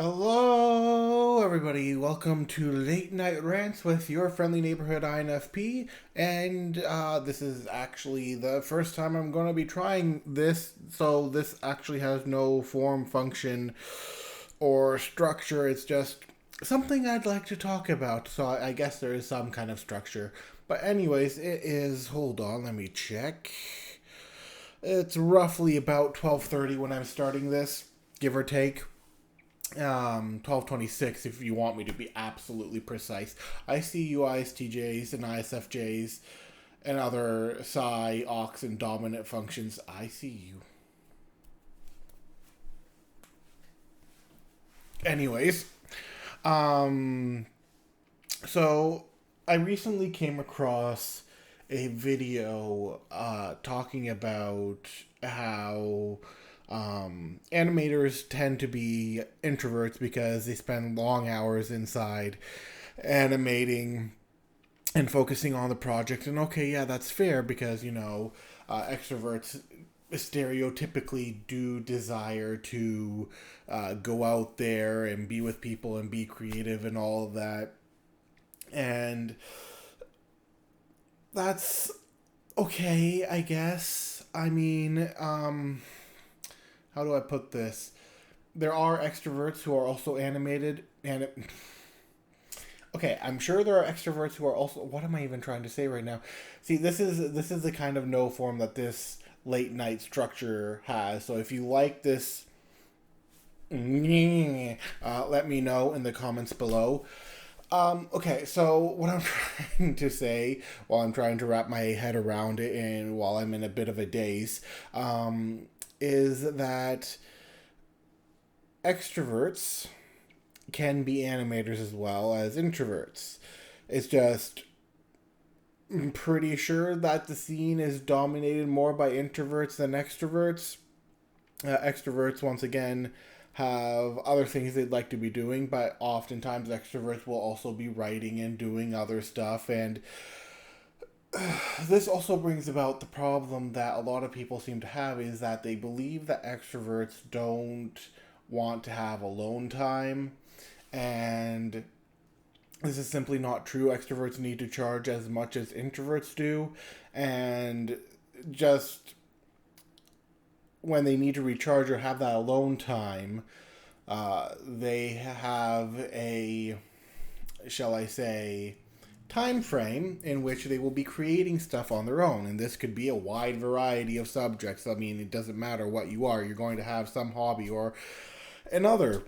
Hello, everybody. Welcome to Late Night Rants with your friendly neighborhood INFP. And this is actually the first time I'm going to be trying this. So, this actually has no form, function, or structure. It's just something I'd like to talk about. So, I guess there is some kind of structure. But, anyways, it is. Hold on, let me check. It's roughly about 12:30 when I'm starting this, give or take. 12:26 if you want me to be absolutely precise. I see you ISTJs and ISFJs and other psi, ox, and dominant functions. I see you. Anyways, um, so I recently came across a video talking about how animators tend to be introverts because they spend long hours inside animating and focusing on the project. And okay, yeah, that's fair because, extroverts stereotypically do desire to go out there and be with people and be creative and all of that. And that's okay, I guess. I mean, how do I put this? There are extroverts who are also animated, and okay, I'm sure there are extroverts who are also. What am I even trying to say right now? See, this is the kind of no form that this late night structure has. So if you like this, let me know in the comments below. Okay, so what I'm trying to say while I'm trying to wrap my head around it and while I'm in a bit of a daze, is that extroverts can be animators as well as introverts. It's just I'm pretty sure that the scene is dominated more by introverts than extroverts. Extroverts, once again, have other things they'd like to be doing, but oftentimes extroverts will also be writing and doing other stuff. And this also brings about the problem that a lot of people seem to have is that they believe that extroverts don't want to have alone time. And this is simply not true. Extroverts need to charge as much as introverts do. And just when they need to recharge or have that alone time, they have a, shall I say, time frame in which they will be creating stuff on their own. And this could be a wide variety of subjects. I mean, it doesn't matter what you are, you're going to have some hobby or another.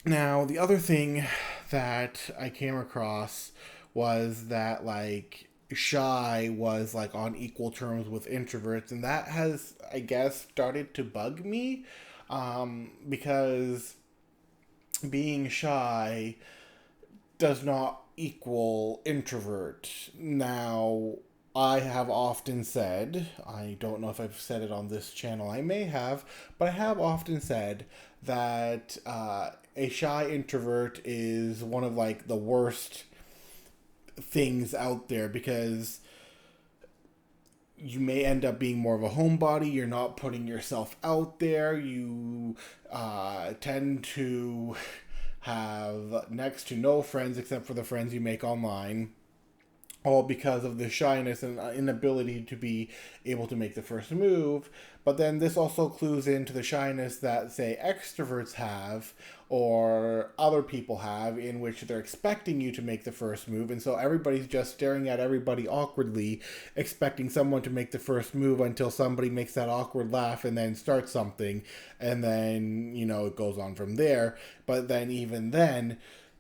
Now, the other thing that I came across was that, like, shy was like on equal terms with introverts, and that has, I guess, started to bug me, because being shy does not equal introvert. Now, I have often said, I don't know if I've said it on this channel, I may have, but I have often said that a shy introvert is one of like the worst things out there because you may end up being more of a homebody. You're not putting yourself out there. You tend to have next to no friends except for the friends you make online, all because of the shyness and inability to be able to make the first move. But then this also clues into the shyness that, say, extroverts have or other people have, in which they're expecting you to make the first move. And so everybody's just staring at everybody awkwardly, expecting someone to make the first move until somebody makes that awkward laugh and then starts something. And then, it goes on from there. But then, even then,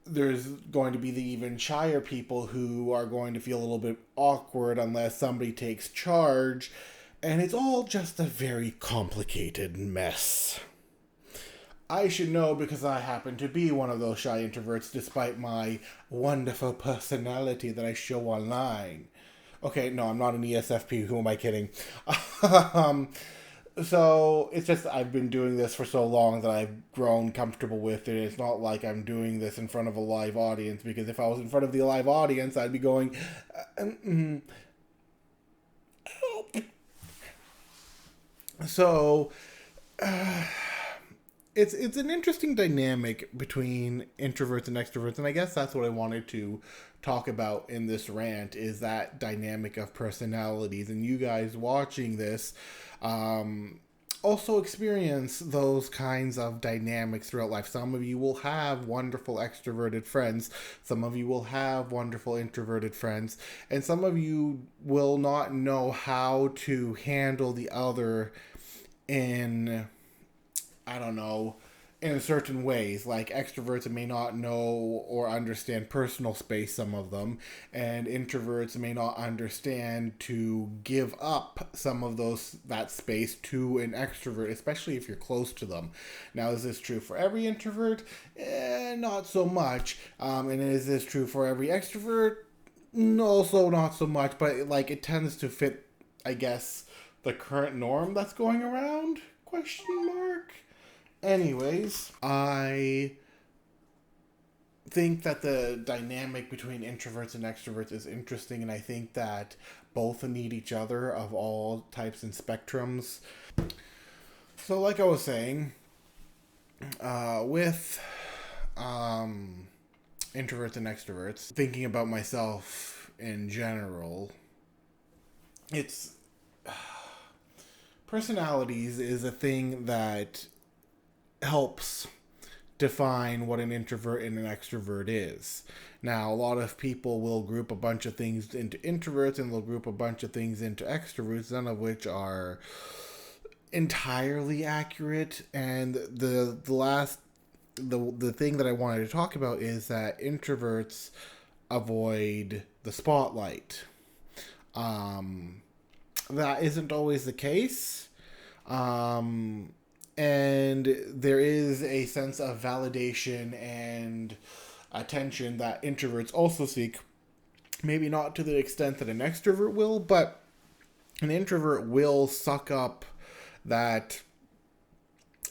there's going to be the even shyer people who are going to feel a little bit awkward unless somebody takes charge. And it's all just a very complicated mess. I should know because I happen to be one of those shy introverts despite my wonderful personality that I show online. Okay, no, I'm not an ESFP. Who am I kidding? um, so it's just I've been doing this for so long that I've grown comfortable with it. It's not like I'm doing this in front of a live audience, because if I was in front of the live audience, I'd be going, help. So it's an interesting dynamic between introverts and extroverts, and I guess that's what I wanted to talk about in this rant, is that dynamic of personalities. And you guys watching this also experience those kinds of dynamics throughout life. Some of you will have wonderful extroverted friends, some of you will have wonderful introverted friends, and some of you will not know how to handle the other in, I don't know, in certain ways. Like extroverts may not know or understand personal space, some of them, and introverts may not understand to give up some of that space to an extrovert, especially if you're close to them. Now, is this true for every introvert? Not so much. And is this true for every extrovert? Also not so much, but like it tends to fit, I guess, the current norm that's going around? Question mark. Anyways, I think that the dynamic between introverts and extroverts is interesting, and I think that both need each other of all types and spectrums. So, like I was saying, with introverts and extroverts, thinking about myself in general, it's personalities is a thing that helps define what an introvert and an extrovert is. Now, a lot of people will group a bunch of things into introverts and they'll group a bunch of things into extroverts, none of which are entirely accurate. And the thing that I wanted to talk about is that introverts avoid the spotlight. That isn't always the case. And there is a sense of validation and attention that introverts also seek. Maybe not to the extent that an extrovert will, but an introvert will suck up that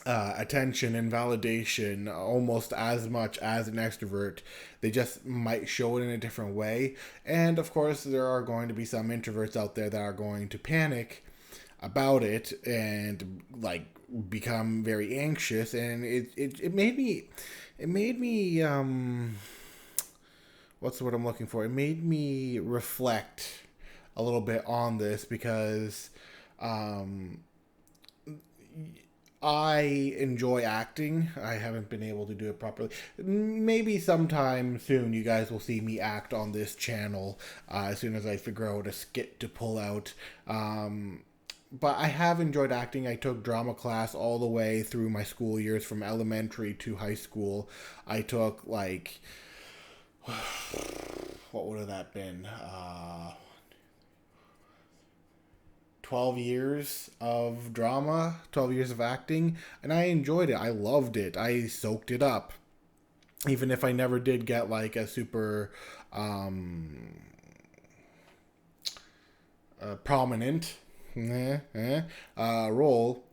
attention and validation almost as much as an extrovert. They just might show it in a different way. And of course, there are going to be some introverts out there that are going to panic about it and like become very anxious. And it made me what's the word I'm looking for? It made me reflect a little bit on this, because I enjoy acting. I haven't been able to do it properly. Maybe sometime soon you guys will see me act on this channel, as soon as I figure out a skit to pull out. But I have enjoyed acting. I took drama class all the way through my school years, from elementary to high school. I took like, what would have that been? 12 years of drama, 12 years of acting, and I enjoyed it. I loved it. I soaked it up. Even if I never did get like a super prominent role,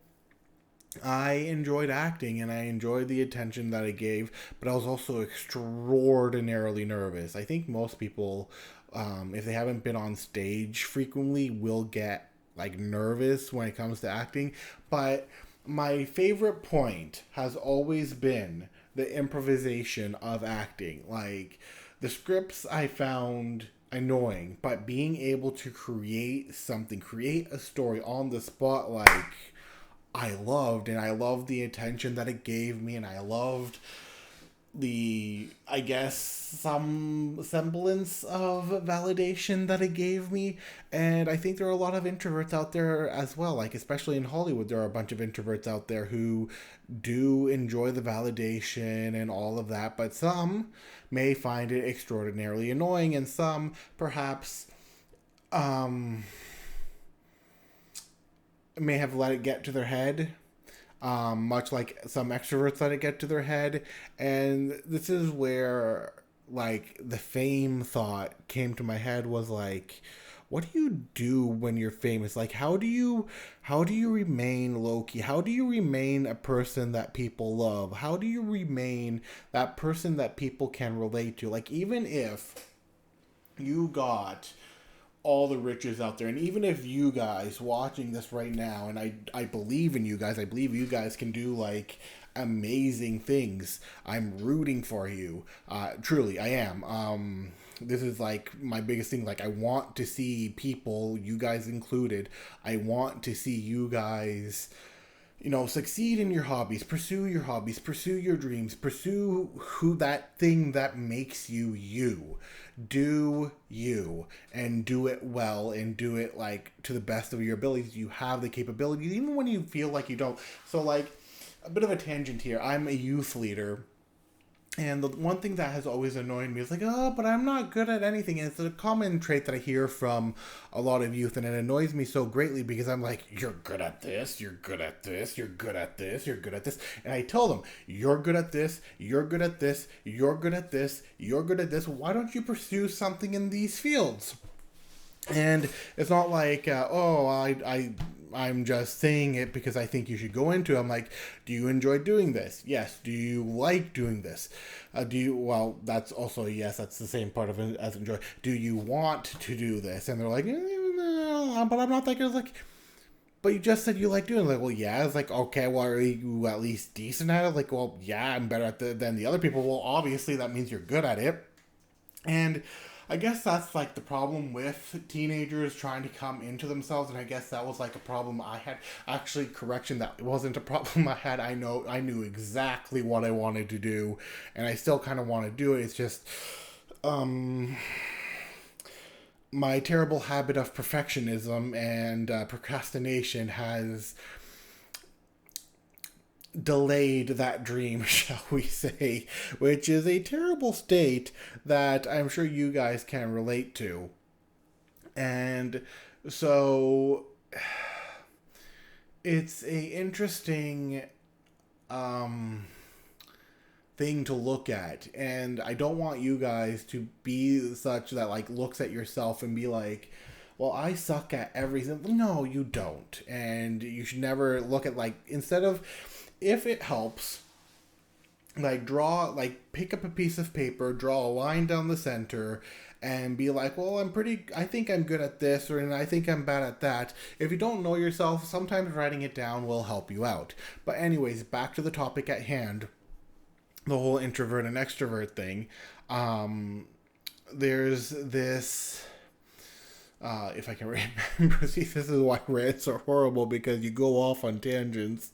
I enjoyed acting and I enjoyed the attention that it gave, but I was also extraordinarily nervous. I think most people, if they haven't been on stage frequently, will get like nervous when it comes to acting. But my favorite point has always been the improvisation of acting. Like, the scripts I found annoying, but being able to create something, create a story on the spot, like, I loved. And I loved the attention that it gave me, and I loved the, I guess, some semblance of validation that it gave me. And I think there are a lot of introverts out there as well. Like, especially in Hollywood, there are a bunch of introverts out there who do enjoy the validation and all of that, but some may find it extraordinarily annoying, and some perhaps may have let it get to their head, much like some extroverts let it get to their head. And this is where, like, the fame thought came to my head, was like, what do you do when you're famous? Like, how do you remain low-key? How do you remain a person that people love? How do you remain that person that people can relate to? Like, even if you got all the riches out there, and even if you guys watching this right now, and I believe in you guys, I believe you guys can do like amazing things. I'm rooting for you. Truly, I am. This is like my biggest thing. Like, I want to see people, you guys included, I want to see you guys, succeed in your hobbies, pursue your dreams, pursue who that thing that makes you you. Do you, and do it well, and do it like to the best of your abilities. You have the capabilities, even when you feel like you don't. So, like, a bit of a tangent here. I'm a youth leader. And the one thing that has always annoyed me is like, oh, but I'm not good at anything. And it's a common trait that I hear from a lot of youth, and it annoys me so greatly because I'm like, you're good at this, you're good at this, you're good at this, you're good at this. And I tell them, you're good at this, you're good at this, you're good at this, you're good at this. Why don't you pursue something in these fields? And it's not like, I'm just saying it because I think you should go into it. I'm like, do you enjoy doing this? Yes. Do you like doing this? Well, that's also a yes. That's the same part of it as enjoy. Do you want to do this? And they're like, no, but I'm not that good. It's like, but you just said you like doing it. Like, well, yeah. It's like, okay, well, are you at least decent at it? Like, well, yeah, I'm better at it than the other people. Well, obviously that means you're good at it. And I guess that's like the problem with teenagers trying to come into themselves, and I guess that was like a problem I had. Actually, correction, that wasn't a problem I had. I knew exactly what I wanted to do, and I still kind of want to do it. It's just my terrible habit of perfectionism and procrastination has delayed that dream, shall we say, which is a terrible state that I'm sure you guys can relate to. And so it's a interesting thing to look at, and I don't want you guys to be such that like looks at yourself and be like, well, I suck at everything. No, you don't. And you should never look at, like, instead of, if it helps, like, pick up a piece of paper, draw a line down the center, and be like, well, I think I'm good at this, or I think I'm bad at that. If you don't know yourself, sometimes writing it down will help you out. But anyways, back to the topic at hand, the whole introvert and extrovert thing. There's this... if I can remember, see, this is why rants are horrible, because you go off on tangents.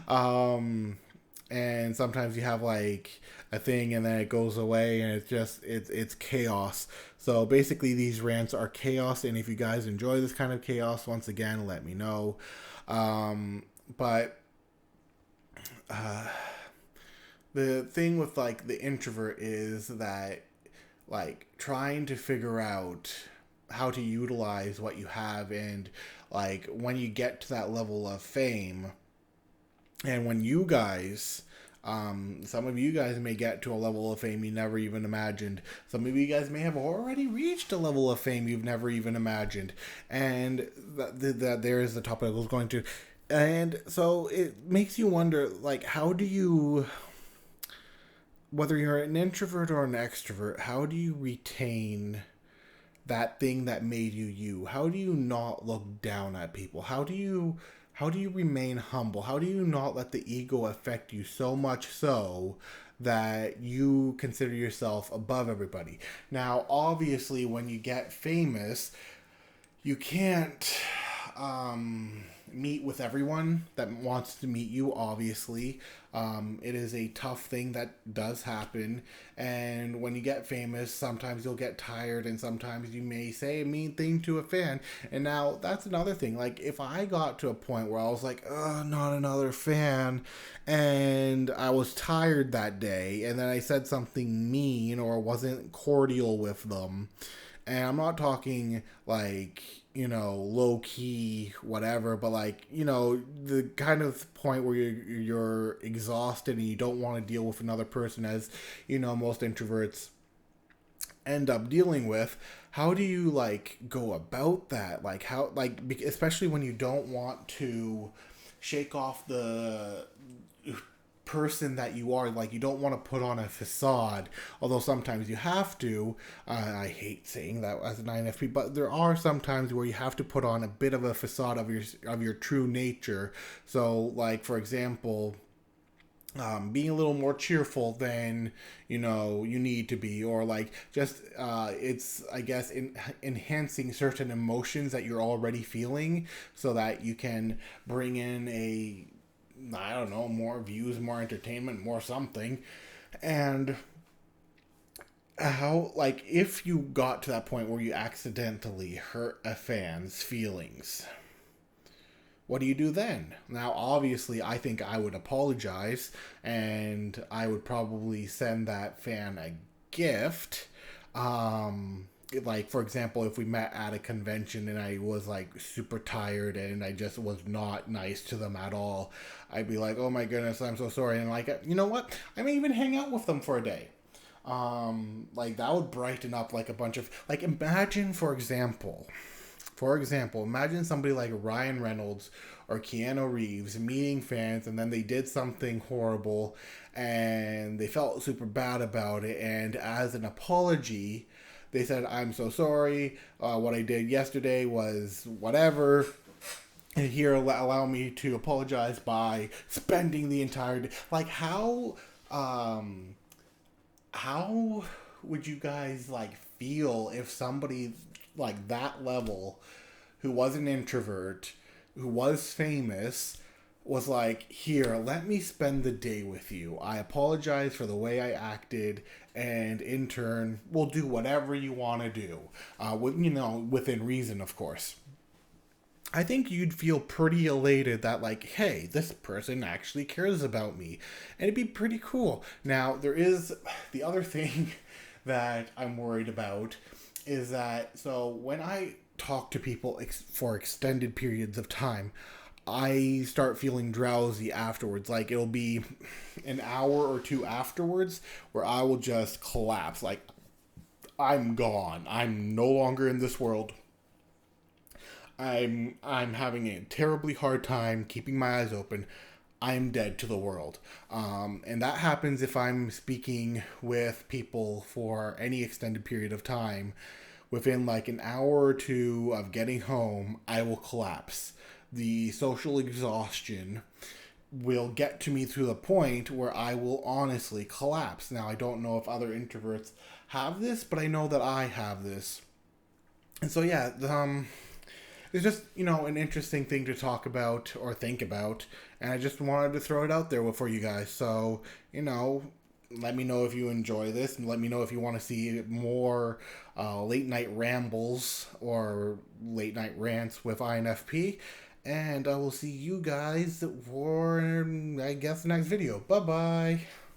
And sometimes you have like a thing and then it goes away, and it's chaos. So basically these rants are chaos, and if you guys enjoy this kind of chaos, once again, let me know. But the thing with like the introvert is that, like, trying to figure out how to utilize what you have, and like when you get to that level of fame, and when you guys some of you guys may get to a level of fame you never even imagined. Some of you guys may have already reached a level of fame you've never even imagined, and that there is the topic I was going to. And so it makes you wonder, like, how do you, whether you're an introvert or an extrovert, how do you retain that thing that made you you? How do you not look down at people? How do you remain humble? How do you not let the ego affect you so much so that you consider yourself above everybody? Now, obviously, when you get famous, you can't meet with everyone that wants to meet you, obviously. It is a tough thing that does happen, and when you get famous, sometimes you'll get tired, and sometimes you may say a mean thing to a fan. And now that's another thing. Like, if I got to a point where I was like, oh, not another fan, and I was tired that day, and then I said something mean or wasn't cordial with them, and I'm not talking like, low key, whatever, but like, the kind of point where you're exhausted and you don't want to deal with another person, as, most introverts end up dealing with. How do you, like, go about that? Like, how, like, especially when you don't want to shake off the person that you are. Like, you don't want to put on a facade, although sometimes you have to. I hate saying that as an INFP, but there are some times where you have to put on a bit of a facade of your true nature. So, like, for example, being a little more cheerful than you need to be, or like just it's, I guess, enhancing certain emotions that you're already feeling so that you can bring in a, I don't know, more views, more entertainment, more something. And how, like, if you got to that point where you accidentally hurt a fan's feelings, what do you do then? Now, obviously, I think I would apologize, and I would probably send that fan a gift. Like, for example, if we met at a convention and I was like super tired and I just was not nice to them at all, I'd be like, "Oh my goodness, I'm so sorry," and like, you know what? I may even hang out with them for a day. Like that would brighten up like a bunch of, like, imagine, for example, imagine somebody like Ryan Reynolds or Keanu Reeves meeting fans, and then they did something horrible and they felt super bad about it. And as an apology, they said, "I'm so sorry. What I did yesterday was whatever. And here, allow me to apologize by spending the entire day." Like, how would you guys like feel if somebody like that level, who was an introvert, who was famous, was like, "Here, let me spend the day with you. I apologize for the way I acted, and in turn, we'll do whatever you want to do, within reason, of course." I think you'd feel pretty elated that, like, hey, this person actually cares about me. And it'd be pretty cool. Now, there is the other thing that I'm worried about is that, so when I talk to people for extended periods of time, I start feeling drowsy afterwards. Like, it'll be an hour or two afterwards where I will just collapse. Like, I'm gone. I'm no longer in this world. I'm having a terribly hard time keeping my eyes open. I'm dead to the world. And that happens if I'm speaking with people for any extended period of time. Within like an hour or two of getting home, I will collapse. The social exhaustion will get to me to the point where I will honestly collapse. Now, I don't know if other introverts have this, but I know that I have this. And so, yeah, it's just, an interesting thing to talk about or think about. And I just wanted to throw it out there for you guys. So, let me know if you enjoy this, and let me know if you want to see more late night rambles or late night rants with INFP. And I will see you guys for, I guess, the next video. Bye bye.